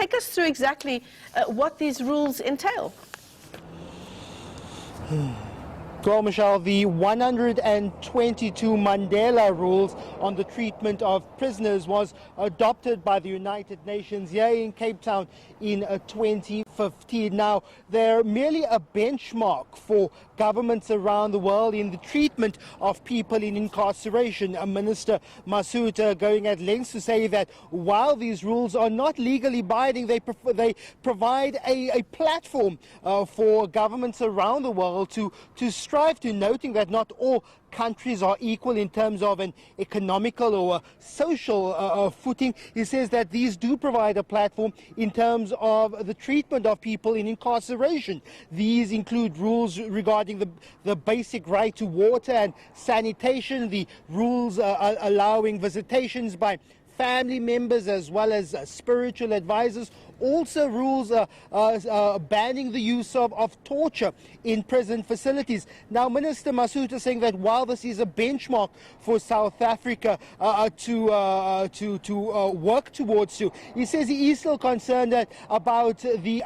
take us through exactly what these rules entail. Well, Michelle, the 122 Mandela Rules on the treatment of prisoners was adopted by the United Nations here in Cape Town in 2015. Now, they're merely a benchmark for governments around the world in the treatment of people in incarceration. Minister Masutha going at lengths to say that while these rules are not legally binding, they provide a platform for governments around the world to strive to, noting that not all countries are equal in terms of an economical or social footing. He says that these do provide a platform in terms of the treatment of people in incarceration. These include rules regarding the basic right to water and sanitation, the rules allowing visitations by family members as well as spiritual advisors, also rules banning the use of torture in prison facilities. Now, Minister Masutha saying that while this is a benchmark for South Africa to work towards, he says he is still concerned about the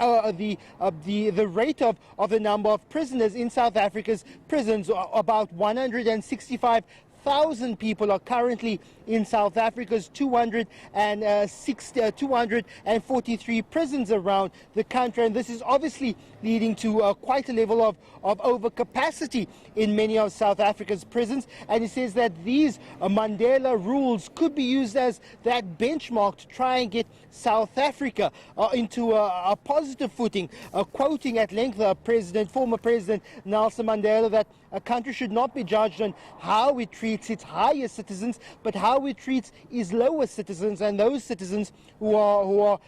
rate of the number of prisoners in South Africa's prisons. About 165,000 people are currently in South Africa's 243 prisons around the country, and this is obviously leading to quite a level of overcapacity in many of South Africa's prisons. And he says that these Mandela rules could be used as that benchmark to try and get South Africa into a positive footing, quoting at length former President Nelson Mandela, that a country should not be judged on how it treats its highest citizens, but how it treats its lowest citizens and those citizens who are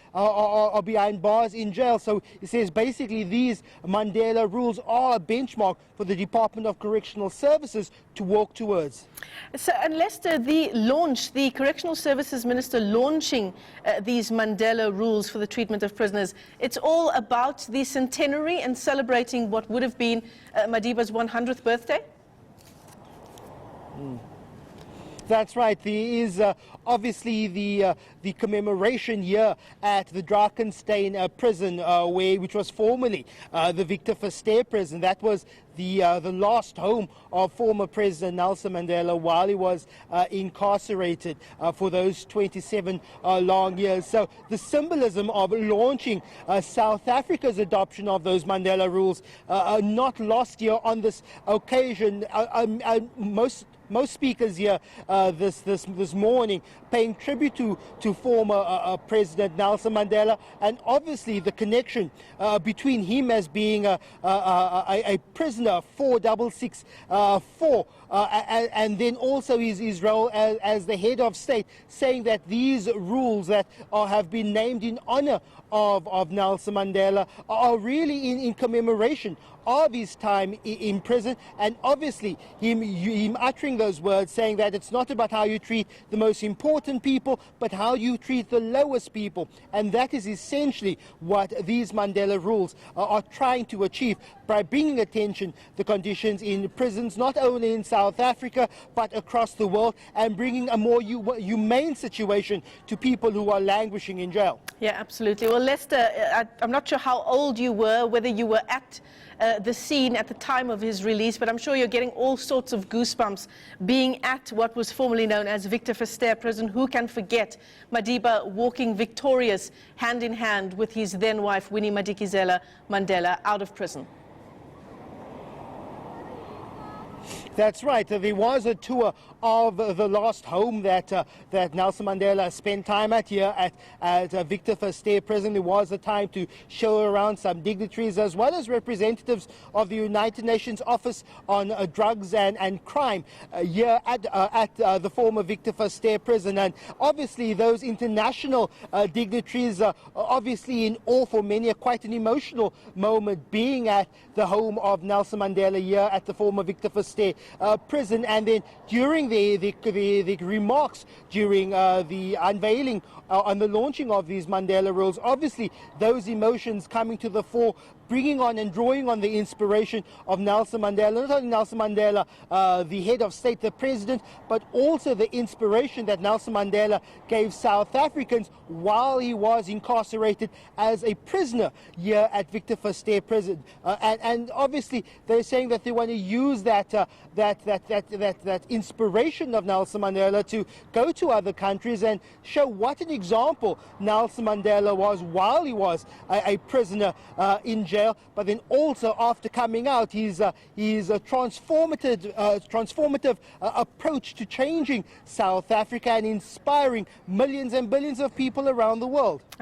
behind bars in jail. So he says basically these Mandela rules are a benchmark for the Department of Correctional Services to walk towards. So, and Lester, the Correctional Services Minister launching these Mandela rules for the treatment of prisoners, it's all about the centenary and celebrating what would have been Madiba's 100th birthday? That's right. There is obviously the commemoration here at the Drakenstein prison, which was formerly the Victor Verster Prison. That was the last home of former President Nelson Mandela while he was incarcerated for those 27 long years. So the symbolism of launching South Africa's adoption of those Mandela rules are not lost here on this occasion. Most speakers here this morning paying tribute to former President Nelson Mandela, and obviously the connection between him as being a prisoner 4664 and then also his role as the head of state, saying that these rules that have been named in honor of Nelson Mandela are really in commemoration of his time in prison, and obviously him uttering those words, saying that it's not about how you treat the most important people, but how you treat the lowest people. And that is essentially what these Mandela rules are trying to achieve by bringing attention to the conditions in prisons, not only in South Africa, but across the world, and bringing a more humane situation to people who are languishing in jail. Yeah, absolutely. Well, Lester, I'm not sure how old you were, whether you were at the scene at the time of his release, but I'm sure you're getting all sorts of goosebumps being at what was formerly known as Victor Verster Prison. Who can forget Madiba walking victorious hand in hand with his then wife Winnie Madikizela Mandela out of prison? That's right. There was a tour of the last home that Nelson Mandela spent time at here at Victor Verster Prison. There was a time to show around some dignitaries as well as representatives of the United Nations Office on Drugs and Crime here at the former Victor Verster Prison. And obviously those international dignitaries are obviously in awe for many, quite an emotional moment being at the home of Nelson Mandela here at the former Victor Verster prison. And then during the remarks during the unveiling on the launching of these Mandela Rules, obviously those emotions coming to the fore, bringing on and drawing on the inspiration of Nelson Mandela, not only Nelson Mandela, the head of state, the president, but also the inspiration that Nelson Mandela gave South Africans while he was incarcerated as a prisoner here at Victor Verster Prison. And obviously they're saying that they want to use that inspiration of Nelson Mandela to go to other countries and show what an example Nelson Mandela was while he was a prisoner in jail. But then also after coming out, his transformative approach to changing South Africa and inspiring millions and billions of people around the world.